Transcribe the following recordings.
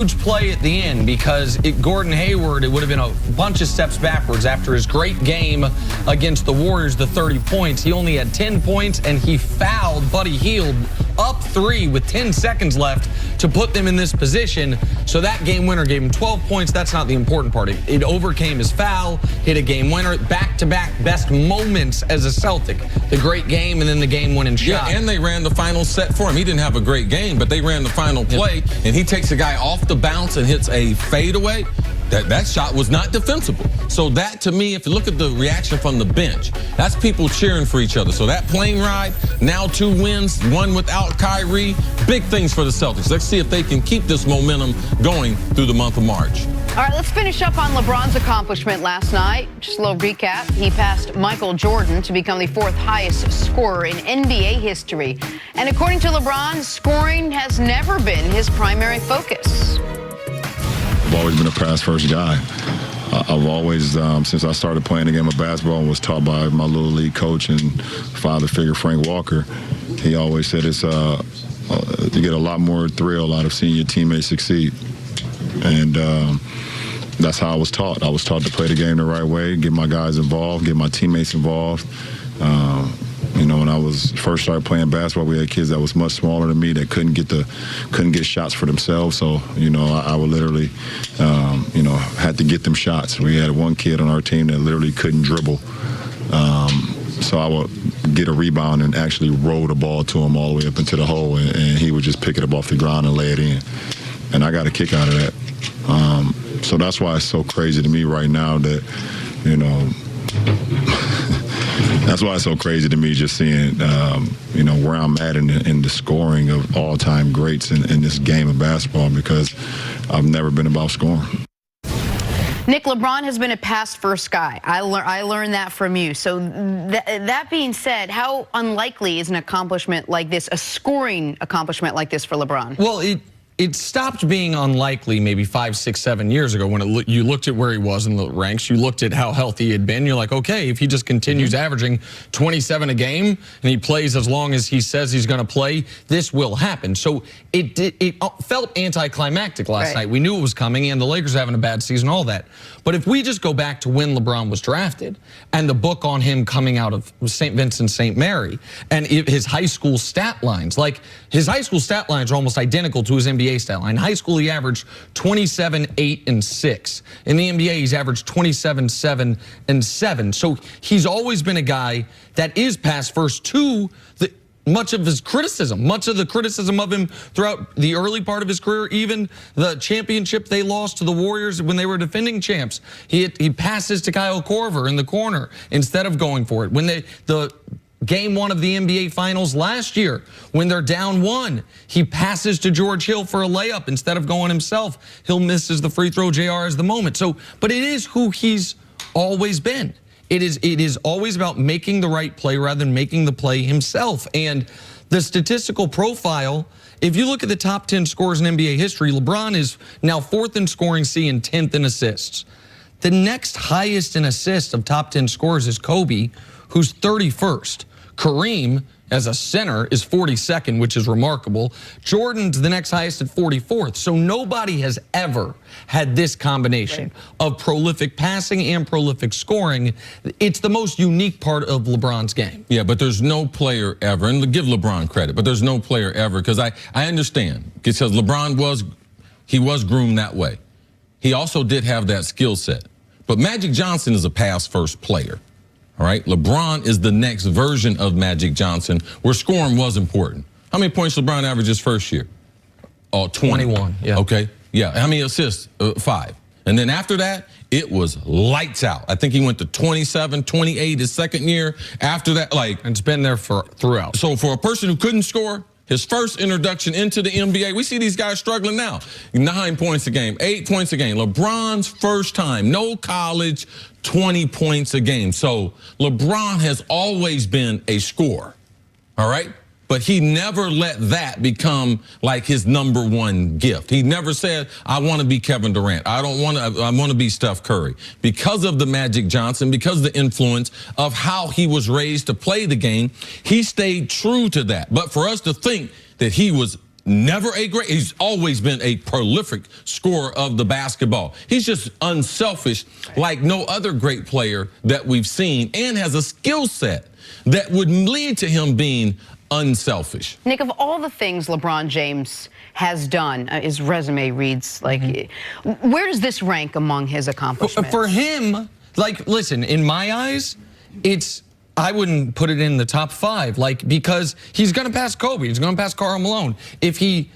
Huge play at the end because Gordon Hayward, it would have been a bunch of steps backwards after his great game against the Warriors, the 30 points. He only had 10 points, and he fouled Buddy Hield up 3 with 10 seconds left to put them in this position. So that game winner gave him 12 points. That's not the important part. It overcame his foul, hit a game winner, back-to-back best moments as a Celtic. The great game and then the game-winning shot. Yeah, and they ran the final set for him. He didn't have a great game, but they ran the final play, and he takes a guy off the bounce and hits a fadeaway. That shot was not defensible. So that, to me, if you look at the reaction from the bench, that's people cheering for each other. So that plane ride, now 2 wins, 1 without Kyrie, big things for the Celtics. Let's see if they can keep this momentum going through the month of March. All right, let's finish up on LeBron's accomplishment last night. Just a little recap. He passed Michael Jordan to become the 4th highest scorer in NBA history. And according to LeBron, scoring has never been his primary focus. I've always been a pass-first guy. I've always, since I started playing the game of basketball and was taught by my little league coach and father figure, Frank Walker, he always said it's you get a lot more thrill out of seeing your teammates succeed. And that's how I was taught. I was taught to play the game the right way, get my guys involved, get my teammates involved. You know, when I was first started playing basketball, we had kids that was much smaller than me that couldn't get shots for themselves. So, you know, I would literally, you know, had to get them shots. We had one kid on our team that literally couldn't dribble. So I would get a rebound and actually roll the ball to him all the way up into the hole, and he would just pick it up off the ground and lay it in. And I got a kick out of that. So that's why it's so crazy to me right now that, you know, that's why it's so crazy to me just seeing, you know, where I'm at in the scoring of all-time greats in this game of basketball, because I've never been about scoring. Nick, LeBron has been a pass-first guy. I learned that from you. So that being said, how unlikely is an accomplishment like this, a scoring accomplishment like this for LeBron? Well, it stopped being unlikely maybe 5, 6, 7 years ago when you looked at where he was in the ranks. You looked at how healthy he had been. You're like, okay, if he just continues averaging 27 a game and he plays as long as he says he's going to play, this will happen. So it felt anticlimactic last night. We knew it was coming, and the Lakers are having a bad season, all that. But if we just go back to when LeBron was drafted and the book on him coming out of St. Vincent St. Mary and his high school stat lines, like his high school stat lines are almost identical to his NBA stat line. In high school, he averaged 27, 8, and 6. In the NBA, he's averaged 27, 7, and 7. So he's always been a guy that is pass first to much of his criticism, much of the criticism of him throughout the early part of his career, even the championship they lost to the Warriors when they were defending champs. He passes to Kyle Korver in the corner instead of going for it. When the Game 1 of the NBA Finals last year, when they're down 1, he passes to George Hill for a layup instead of going himself. Hill misses the free throw, JR has the moment. So, but it is who he's always been. It is always about making the right play rather than making the play himself. And the statistical profile, if you look at the top 10 scorers in NBA history, LeBron is now 4th in scoring C and 10th in assists. The next highest in assists of top 10 scorers is Kobe, who's 31st. Kareem, as a center, is 42nd, which is remarkable. Jordan's the next highest at 44th. So nobody has ever had this combination of prolific passing and prolific scoring. It's the most unique part of LeBron's game. Yeah, but there's no player ever, and give LeBron credit, but there's no player ever, because I understand, because LeBron was groomed that way. He also did have that skill set. But Magic Johnson is a pass-first player. All right, LeBron is the next version of Magic Johnson, where scoring was important. How many points LeBron averaged his first year? Oh, 21, yeah. Okay, yeah. How many assists? 5. And then after that, it was lights out. I think he went to 27, 28 his second year. After that, like... And it's been there throughout. So for a person who couldn't score, his first introduction into the NBA, we see these guys struggling now. 9 points a game, 8 points a game. LeBron's first time, no college, 20 points a game. So LeBron has always been a scorer, all right? But he never let that become like his #1 gift. He never said, I want to be Kevin Durant. I want to be Steph Curry. Because of the Magic Johnson, because of the influence of how he was raised to play the game, he stayed true to that. But for us to think that he was never a great, he's always been a prolific scorer of the basketball. He's just unselfish like no other great player that we've seen, and has a skill set that would lead to him being unselfish. Nick, of all the things LeBron James has done, his resume reads like, where does this rank among his accomplishments? For him, like, listen, in my eyes, I wouldn't put it in the top 5, like, because he's going to pass Kobe, he's going to pass Karl Malone. If he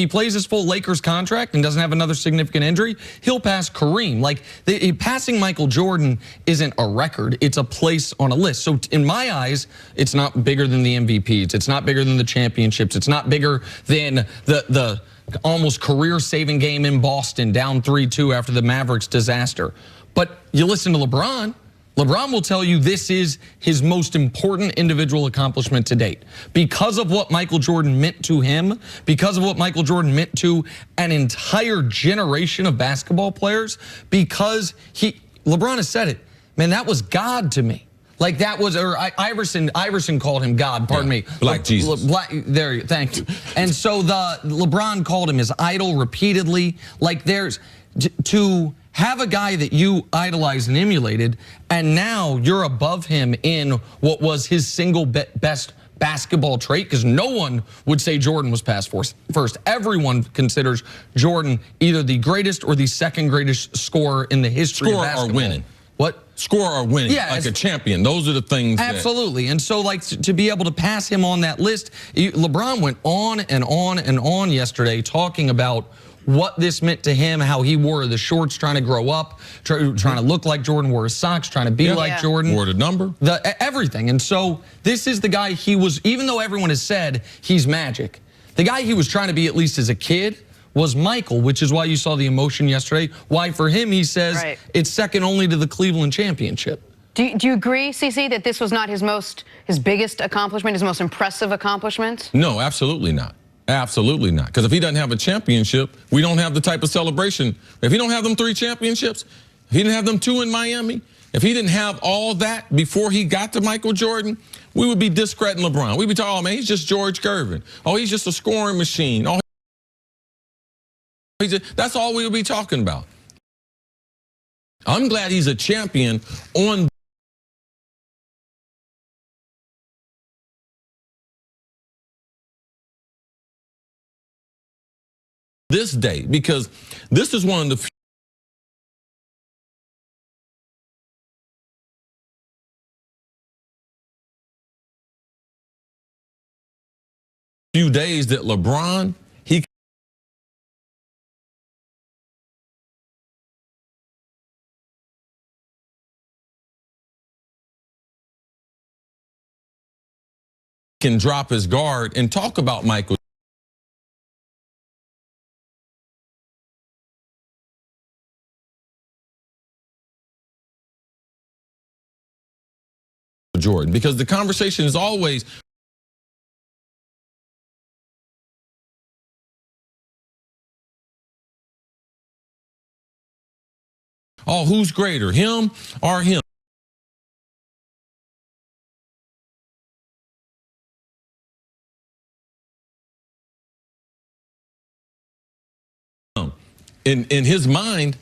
plays his full Lakers contract and doesn't have another significant injury, he'll pass Kareem. Like, passing Michael Jordan isn't a record; it's a place on a list. So, in my eyes, it's not bigger than the MVPs. It's not bigger than the championships. It's not bigger than the almost career-saving game in Boston, down 3-2 after the Mavericks disaster. But you listen to LeBron. LeBron will tell you this is his most important individual accomplishment to date. Because of what Michael Jordan meant to him, because of what Michael Jordan meant to an entire generation of basketball players, because LeBron has said it, man, that was God to me. Like that was, or Iverson called him God, pardon me. Like Jesus. There, thank you. And so LeBron called him his idol repeatedly. Like to have a guy that you idolized and emulated, and now you're above him in what was his single best basketball trait, because no one would say Jordan was pass first. Everyone considers Jordan either the greatest or the second greatest scorer in the history of basketball. Score or winning. What? Score or winning, yeah, like a champion. Those are the things. Absolutely. And so, like, to be able to pass him on that list, LeBron went on and on and on yesterday talking about what this meant to him, how he wore the shorts trying to grow up, trying to look like Jordan, wore his socks, trying to be like Jordan. Wore the number. Everything. And so this is the guy he was, even though everyone has said he's magic, the guy he was trying to be, at least as a kid, was Michael, which is why you saw the emotion yesterday. Why for him, he says it's second only to the Cleveland championship. Do you agree, CC, that this was not his biggest accomplishment, his most impressive accomplishment? No, absolutely not. Absolutely not. Because if he doesn't have a championship, we don't have the type of celebration. If he don't have them 3 championships, if he didn't have them 2 in Miami, if he didn't have all that before he got to Michael Jordan, we would be discrediting LeBron. We'd be talking, oh, man, he's just George Gervin. Oh, he's just a scoring machine. Oh, that's all we would be talking about. I'm glad he's a champion on this day, because this is one of the few days that LeBron, he can drop his guard and talk about Michael Jordan, because the conversation is always oh, who's greater, him or him? In his mind,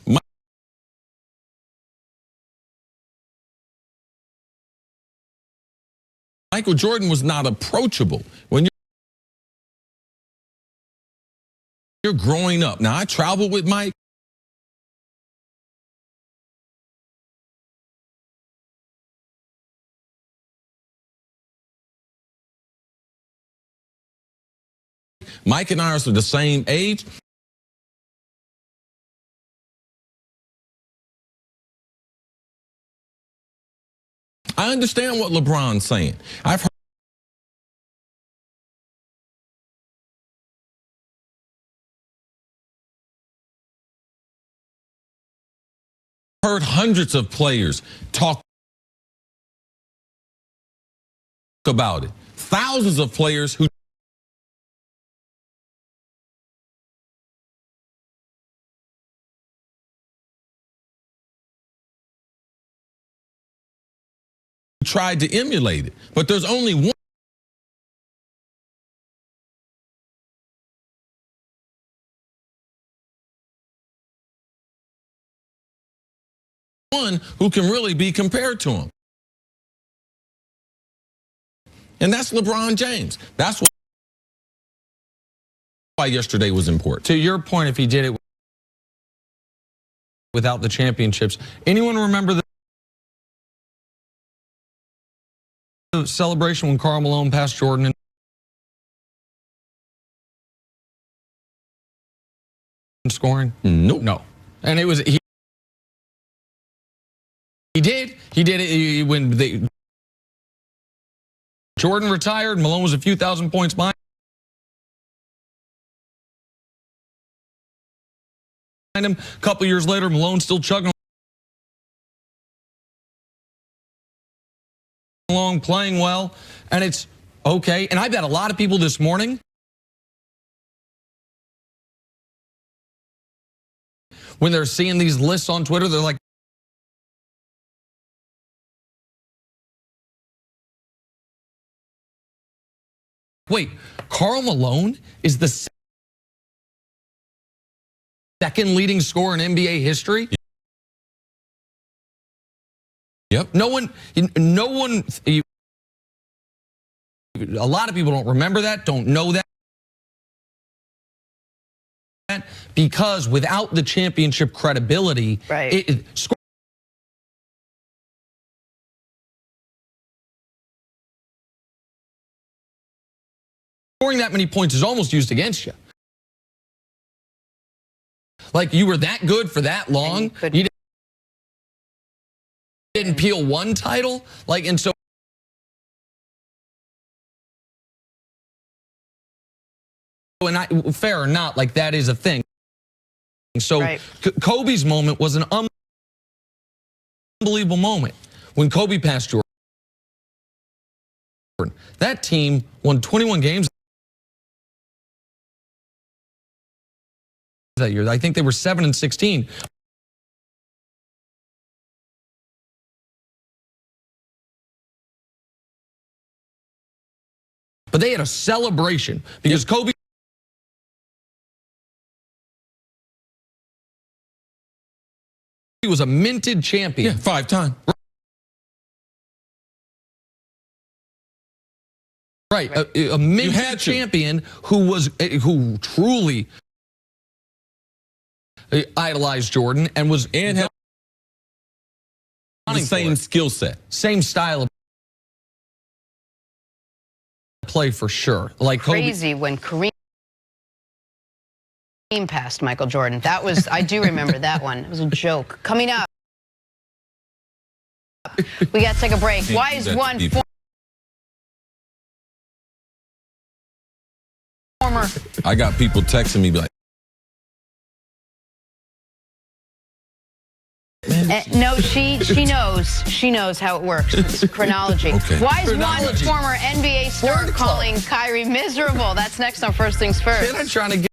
Michael Jordan was not approachable. When you're growing up, now I traveled with Mike. Mike and I are the same age. I understand what LeBron's saying. I've heard hundreds of players talk about it. Thousands of players who tried to emulate it, but there's only one one who can really be compared to him. And that's LeBron James. That's why yesterday was important. To your point, if he did it without the championships, anyone remember the celebration when Karl Malone passed Jordan in scoring? Nope. No. And it was he did it when Jordan retired. Malone was a few thousand points behind him. A couple years later, Malone still chugging along, playing well, and it's okay. And I bet a lot of people this morning, when they're seeing these lists on Twitter, they're like, wait, Karl Malone is the second leading scorer in NBA history? Yep. No one, a lot of people don't remember that, don't know that, because without the championship credibility, right. Scoring that many points is almost used against you. Like, you were that good for that long, you didn't peel one title, like, and so. And fair or not, like, that is a thing. So right. Kobe's moment was an unbelievable moment when Kobe passed Jordan. That team won 21 games that year. I think they were 7-16. But they had a celebration because Kobe was a minted champion. Yeah, 5-time. Right, a minted champion who truly idolized Jordan and was had the same skill set, same style of play for sure. Like crazy when Kareem passed Michael Jordan. That was, I do remember that one. It was a joke. Coming up, we got to take a break. Why is one former? I got people texting me like, no, she knows how it works. It's chronology. Okay. Why is one former NBA star calling Kyrie miserable? That's next on First Things First. I'm trying to get